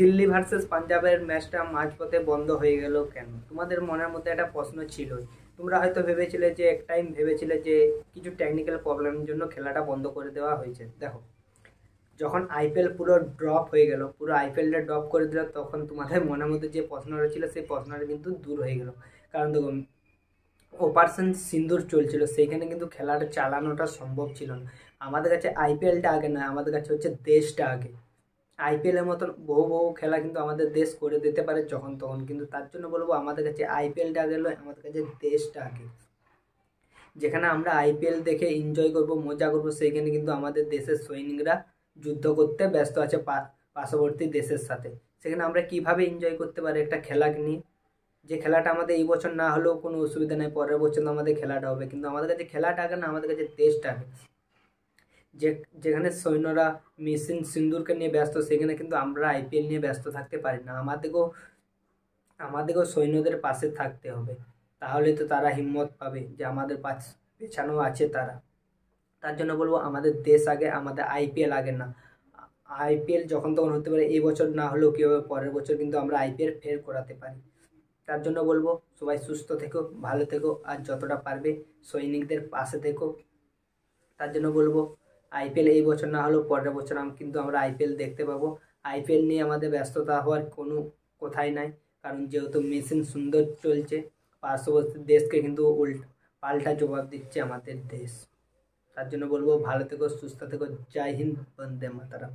Delhi versus পাঞ্জাবের ম্যাচটা মাঝপথে বন্ধ হয়ে গেল কেন? তোমাদের মনের মধ্যে একটা প্রশ্ন ছিল। তোমরা হয়তো ভেবেছিলে যে এক টাইম ভেবেছিলে যে কিছু টেকনিক্যাল প্রবলেমের জন্য খেলাটা বন্ধ করে দেওয়া হয়েছে। দেখো, যখন আইপিএল পুরো ড্রপ হয়ে গেল, পুরো আইপিএলটা ড্রপ করে দিল, তখন তোমাদের মনের মধ্যে যে প্রশ্নটা ছিল সেই প্রশ্নটা কিন্তু দূর হয়ে গেল। কারণ দেখো, অপারেশন সিন্দুর চলছিল, সেইখানে কিন্তু খেলাটা চালানোটা সম্ভব ছিল না। আমাদের কাছে আইপিএলটা আগে নয়, আমাদের কাছে হচ্ছে দেশটা আগে। আইপিএলের মতন বহু বহু খেলা কিন্তু আমাদের দেশ করে দিতে পারে যখন তখন, কিন্তু তার জন্য বলবো আমাদের কাছে আইপিএলটা আগে নয়, আমাদের কাছে দেশটা আগে। যেখানে আমরা আইপিএল দেখে এনজয় করব, মজা করব, সেইখানে কিন্তু আমাদের দেশের সৈনিকরা যুদ্ধ করতে ব্যস্ত আছে পার্শ্ববর্তী দেশের সাথে। সেখানে আমরা কিভাবে এনজয় করতে পারি একটা খেলাকে নিয়ে? যে খেলাটা আমাদের এই বছর না হলেও কোনো অসুবিধা নেই, পরের বছর আমাদের খেলাটা হবে, কিন্তু আমাদের কাছে খেলাটা আগে না, আমাদের কাছে দেশটা আগে। যেখানে সৈন্যরা মিশন সিন্দুরকে নিয়ে ব্যস্ত, সেখানে কিন্তু আমরা আইপিএল নিয়ে ব্যস্ত থাকতে পারি না। আমাদেরকেও সৈন্যদের পাশে থাকতে হবে, তাহলে তো তারা হিম্মত পাবে যে আমাদের পেছানো আছে তারা। তার জন্য বলবো আমাদের দেশ আগে, আমাদের আইপিএল আগে না। আইপিএল যখন তখন হতে পারে, এই বছর না হলেও কি হবে, পরের বছর কিন্তু আমরা আইপিএল ফের করাতে পারি। তার জন্য বলবো সবাই সুস্থ থেকো, ভালো থেকো, আর যতটা পারবে সৈনিকদের পাশে থেকো। তার জন্য বলবো আইপিএল এই বছর না হলেও পরের বছর কিন্তু আমরা আইপিএল দেখতে পাবো। আইপিএল নিয়ে আমাদের ব্যস্ততা হওয়ার কোনো কথাই নাই, কারণ যেহেতু মেশিন সুন্দর চলছে, পার্শ্ববর্তী দেশকে কিন্তু পাল্টা জবাব দিচ্ছে আমাদের দেশ। তার জন্য বলবো ভালো থেকো, সুস্থ থেকো। জয় হিন্দ, বন্দে মাতরম।